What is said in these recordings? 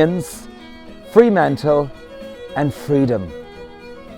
Fenians, Fremantle and freedom.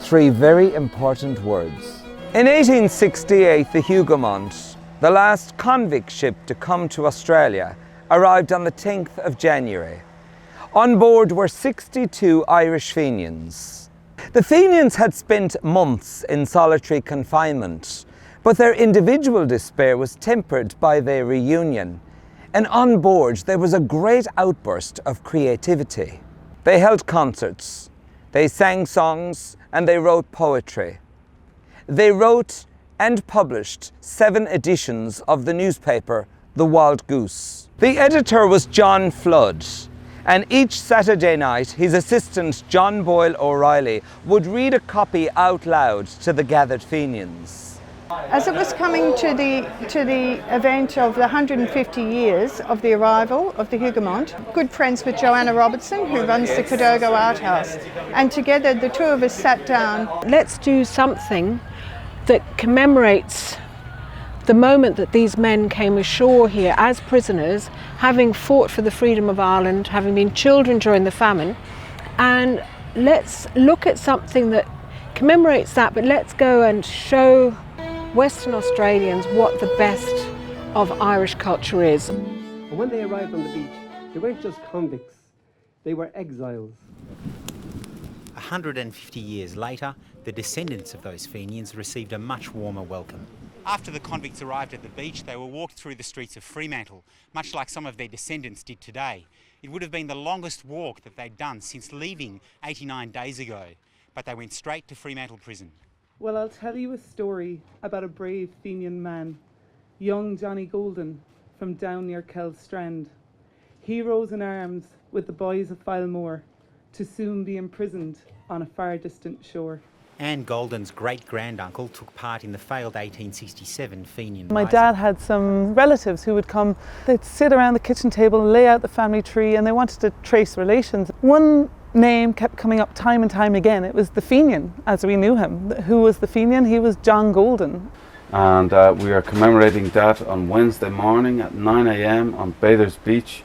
Three very important words. In 1868, the Hougoumont, the last convict ship to come to Australia, arrived on the 10th of January. On board were 62 Irish Fenians. The Fenians had spent months in solitary confinement, but their individual despair was tempered by their reunion. And on board there was a great outburst of creativity. They held concerts, they sang songs, and they wrote poetry. They wrote and published 7 editions of the newspaper, The Wild Goose. The editor was John Flood, and each Saturday night his assistant John Boyle O'Reilly would read a copy out loud to the gathered Fenians. As it was coming to the event of the 150 years of the arrival of the Hougoumont, good friends with Joanna Robertson, who runs the Cadogo Art House, and together the two of us sat down. Let's do something that commemorates the moment that these men came ashore here as prisoners, having fought for the freedom of Ireland, having been children during the famine, and let's look at something that commemorates that, but let's go and show Western Australians what the best of Irish culture is. And when they arrived on the beach, they weren't just convicts, they were exiles. 150 years later, the descendants of those Fenians received a much warmer welcome. After the convicts arrived at the beach, they were walked through the streets of Fremantle, much like some of their descendants did today. It would have been the longest walk that they'd done since leaving 89 days ago, but they went straight to Fremantle prison. Well, I'll tell you a story about a brave Fenian man, young Johnny Golden from down near Kelstrand. He rose in arms with the boys of Filemore to soon be imprisoned on a far distant shore. Anne Golden's great-granduncle took part in the failed 1867 Fenian My Rising. dad had some relatives who would come. They'd sit around the kitchen table, lay out the family tree, and they wanted to trace relations. One name kept coming up time and time again. It was the Fenian, as we knew him. Who was the Fenian? He was John Golden. And we are commemorating that on Wednesday morning at 9 a.m. on Bathurst Beach.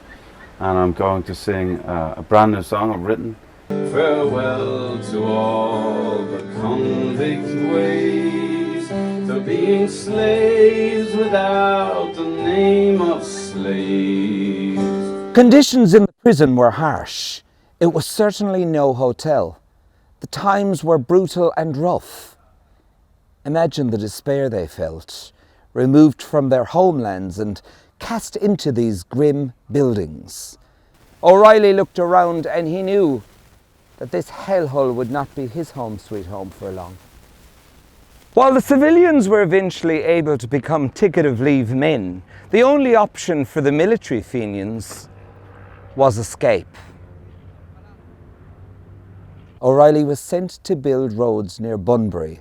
And I'm going to sing a brand new song I've written. Farewell to all the convict ways, to being slaves without the name of slaves. Conditions in the prison were harsh. It was certainly no hotel. The times were brutal and rough. Imagine the despair they felt, removed from their homelands and cast into these grim buildings. O'Reilly looked around and he knew that this hellhole would not be his home sweet home for long. While the civilians were eventually able to become ticket of leave men, the only option for the military Fenians was escape. O'Reilly was sent to build roads near Bunbury.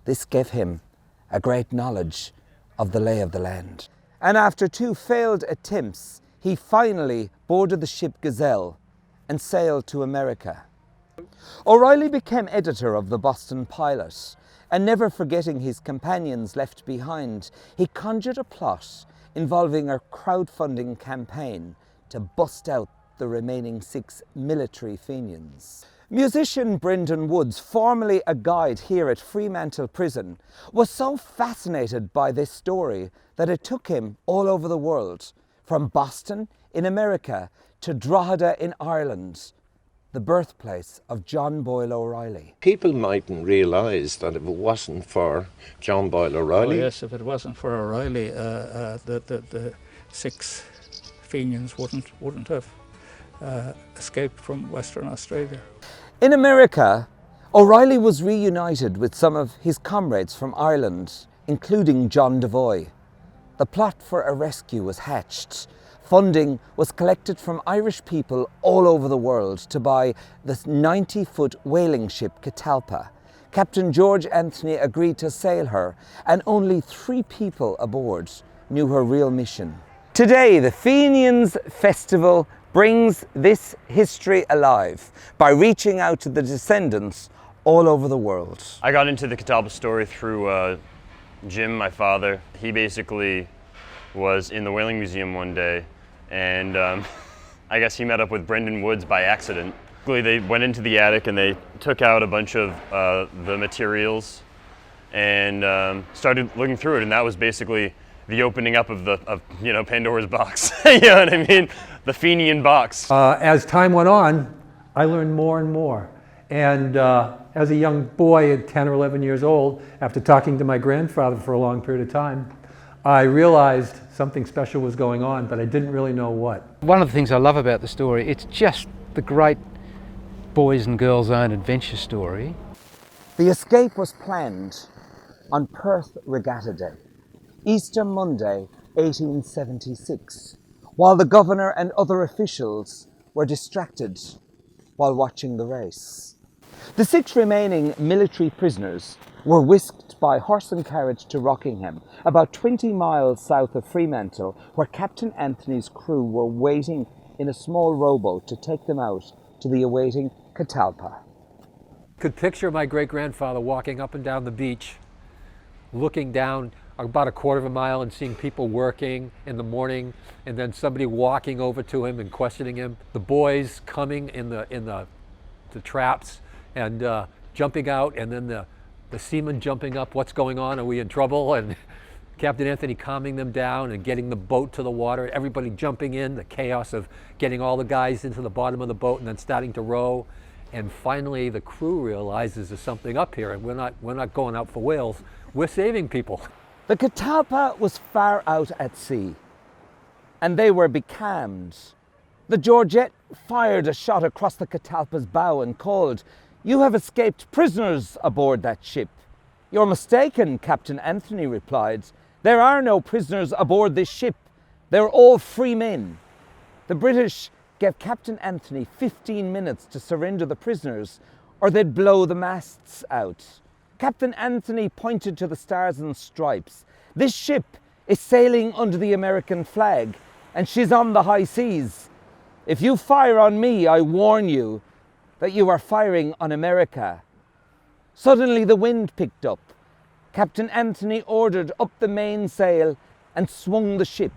This gave him a great knowledge of the lay of the land. And after 2 failed attempts, he finally boarded the ship Gazelle and sailed to America. O'Reilly became editor of the Boston Pilot, and never forgetting his companions left behind, he conjured a plot involving a crowdfunding campaign to bust out the remaining 6 military Fenians. Musician Brendan Woods, formerly a guide here at Fremantle Prison, was so fascinated by this story that it took him all over the world, from Boston in America to Drogheda in Ireland, the birthplace of John Boyle O'Reilly. People mightn't realise that if it wasn't for John Boyle O'Reilly... Oh yes, if it wasn't for O'Reilly, the 6 Fenians wouldn't have escaped from Western Australia. In America, O'Reilly was reunited with some of his comrades from Ireland, including John Devoy. The plot for a rescue was hatched. Funding was collected from Irish people all over the world to buy the 90-foot whaling ship Catalpa. Captain George Anthony agreed to sail her, and only 3 people aboard knew her real mission. Today, the Fenians Festival brings this history alive by reaching out to the descendants all over the world. I got into the Catalpa story through Jim, my father. He basically was in the Whaling Museum one day, and I guess he met up with Brendan Woods by accident. They went into the attic and they took out a bunch of the materials and started looking through it, and that was basically the opening up of Pandora's box. You know what I mean? The Fenian box. As time went on, I learned more and more. And as a young boy at 10 or 11 years old, after talking to my grandfather for a long period of time, I realized something special was going on, but I didn't really know what. One of the things I love about the story, it's just the great boys and girls' own adventure story. The escape was planned on Perth Regatta Day, Easter Monday, 1876, while the governor and other officials were distracted while watching the race. The 6 remaining military prisoners were whisked by horse and carriage to Rockingham, about 20 miles south of Fremantle, where Captain Anthony's crew were waiting in a small rowboat to take them out to the awaiting Catalpa. Could picture my great-grandfather walking up and down the beach, looking down about a quarter of a mile and seeing people working in the morning, and then somebody walking over to him and questioning him. The boys coming in the traps and jumping out, and then the seamen jumping up. What's going on? Are we in trouble? And Captain Anthony calming them down and getting the boat to the water. Everybody jumping in. The chaos of getting all the guys into the bottom of the boat and then starting to row. And finally, the crew realizes there's something up here, and we're not going out for whales. We're saving people. The Catalpa was far out at sea, and they were becalmed. The Georgette fired a shot across the Catalpa's bow and called, "You have escaped prisoners aboard that ship." "You're mistaken," Captain Anthony replied. "There are no prisoners aboard this ship. They're all free men." The British gave Captain Anthony 15 minutes to surrender the prisoners, or they'd blow the masts out. Captain Anthony pointed to the stars and stripes. "This ship is sailing under the American flag, and she's on the high seas. If you fire on me, I warn you that you are firing on America." Suddenly the wind picked up. Captain Anthony ordered up the mainsail and swung the ship.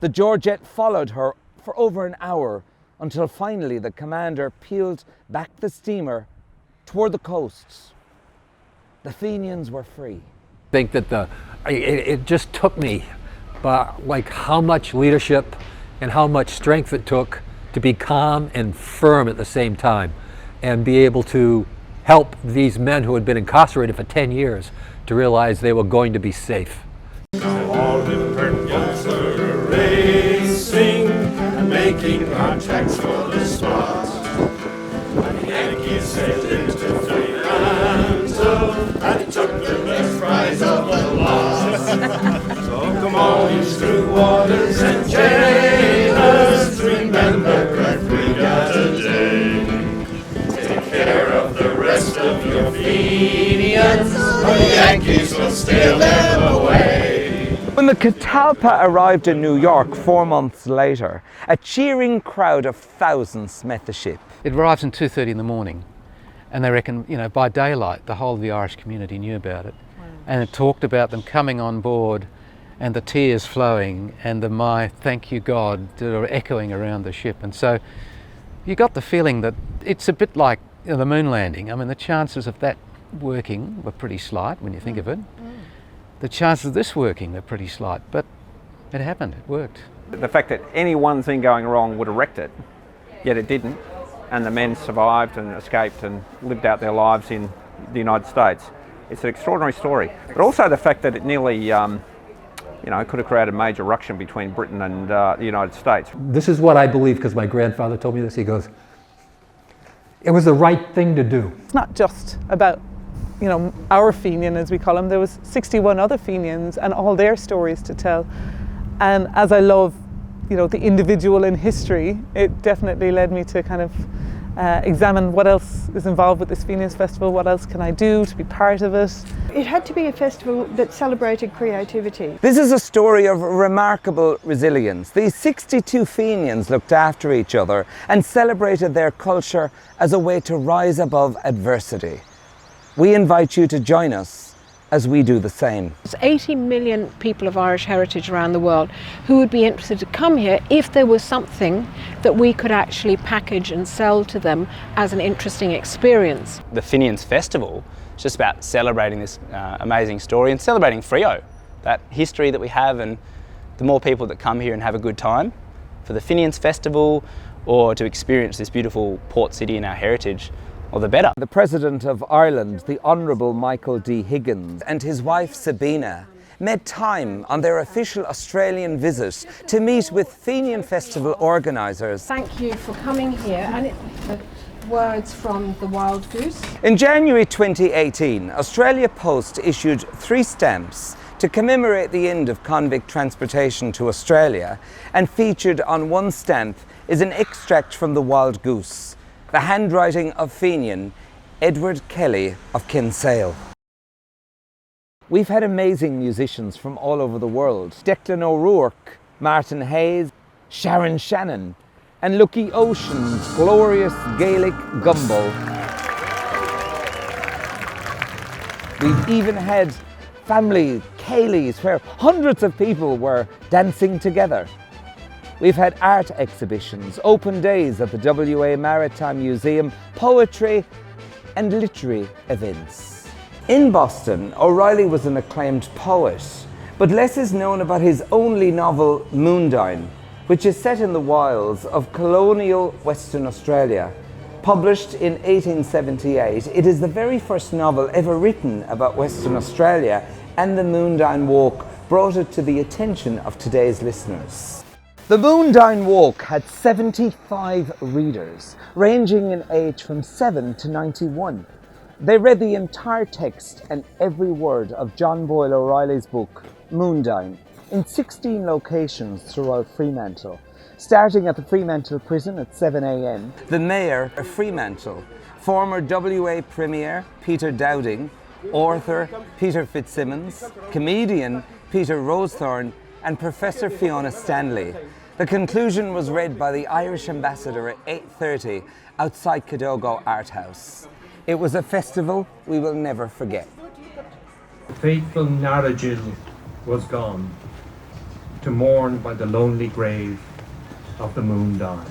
The Georgette followed her for over an hour, until finally the commander peeled back the steamer toward the coasts. The Fenians were free. I think that it just took me like how much leadership and how much strength it took to be calm and firm at the same time, and be able to help these men who had been incarcerated for 10 years to realize they were going to be safe. Now all the purples are racing and making contacts for the spot. And the Yankees sailed into Fremantle and took the best prize of the lot. So come on, you screw waters and jailers, remember Perth Regatta Day. Take care of the rest of your Fenians, or the Yankees will steal them away. When the Catalpa arrived in New York 4 months later, a cheering crowd of thousands met the ship. It arrives at 2:30 in the morning, and they reckon, by daylight, the whole of the Irish community knew about it. Wow. And it talked about them coming on board, and the tears flowing, and the "my thank you God" that are echoing around the ship. And so you got the feeling that it's a bit like the moon landing. I mean, the chances of that working were pretty slight when you think of it. The chances of this working are pretty slight, but it happened, it worked. The fact that any one thing going wrong would have wrecked it, yet it didn't, and the men survived and escaped and lived out their lives in the United States. It's an extraordinary story. But also the fact that it nearly, could have created a major ruction between Britain and the United States. This is what I believe, because my grandfather told me this. He goes, it was the right thing to do. It's not just about our Fenian, as we call them. There was 61 other Fenians and all their stories to tell. And as I love, the individual in history, it definitely led me to kind of examine what else is involved with this Fenians Festival, what else can I do to be part of it. It had to be a festival that celebrated creativity. This is a story of remarkable resilience. These 62 Fenians looked after each other and celebrated their culture as a way to rise above adversity. We invite you to join us as we do the same. There's 80 million people of Irish heritage around the world who would be interested to come here if there was something that we could actually package and sell to them as an interesting experience. The Fenians Festival is just about celebrating this amazing story and celebrating Freo, that history that we have, and the more people that come here and have a good time for the Fenians Festival or to experience this beautiful port city and our heritage, well, the better. The President of Ireland, the Honourable Michael D. Higgins, and his wife Sabina made time on their official Australian visit to meet with Fenian Festival organisers. Thank you for coming here. And words from the Wild Goose. In January 2018, Australia Post issued 3 stamps to commemorate the end of convict transportation to Australia, and featured on one stamp is an extract from the Wild Goose, the handwriting of Fenian Edward Kelly of Kinsale. We've had amazing musicians from all over the world. Declan O'Rourke, Martin Hayes, Sharon Shannon, and Lucky Ocean's glorious Gaelic gumbo. We've even had family ceilidhs where hundreds of people were dancing together. We've had art exhibitions, open days at the WA Maritime Museum, poetry and literary events. In Boston, O'Reilly was an acclaimed poet, but less is known about his only novel, Moondown, which is set in the wilds of colonial Western Australia. Published in 1878, it is the very first novel ever written about Western Australia, and the Moondown Walk brought it to the attention of today's listeners. The Moondown Walk had 75 readers, ranging in age from 7 to 91. They read the entire text and every word of John Boyle O'Reilly's book, Moondown, in 16 locations throughout Fremantle, starting at the Fremantle prison at 7 a.m. The Mayor of Fremantle, former WA Premier Peter Dowding, author Peter Fitzsimmons, comedian Peter Rosethorn, and Professor Fiona Stanley. The conclusion was read by the Irish ambassador at 8:30 outside Cadogo Art House. It was a festival we will never forget. The faithful Narragil was gone, to mourn by the lonely grave of the Moondown.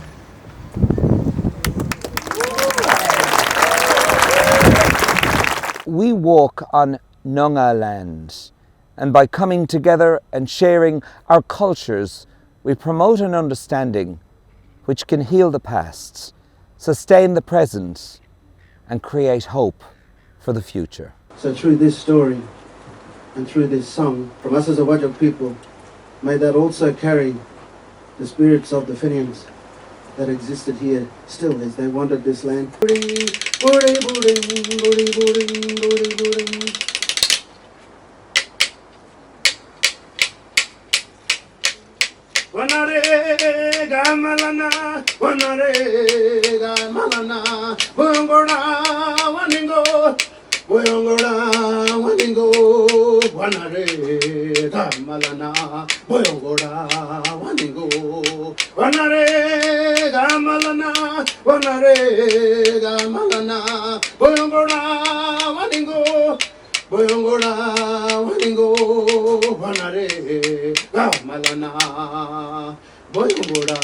We walk on Noongar land, and by coming together and sharing our cultures, we promote an understanding which can heal the past, sustain the present, and create hope for the future. So through this story and through this song, from us as a Wajak people, may that also carry the spirits of the Fenians that existed here still as they wandered this land. Wanare gamalana, wanare gamalana, boyongora waningo, boyongora waningo, wanare gamalana, boyongora waningo, wanare gamalana, wanare gamalana, boyongora waningo, boyongora waningo, wanare gamalana, boyongora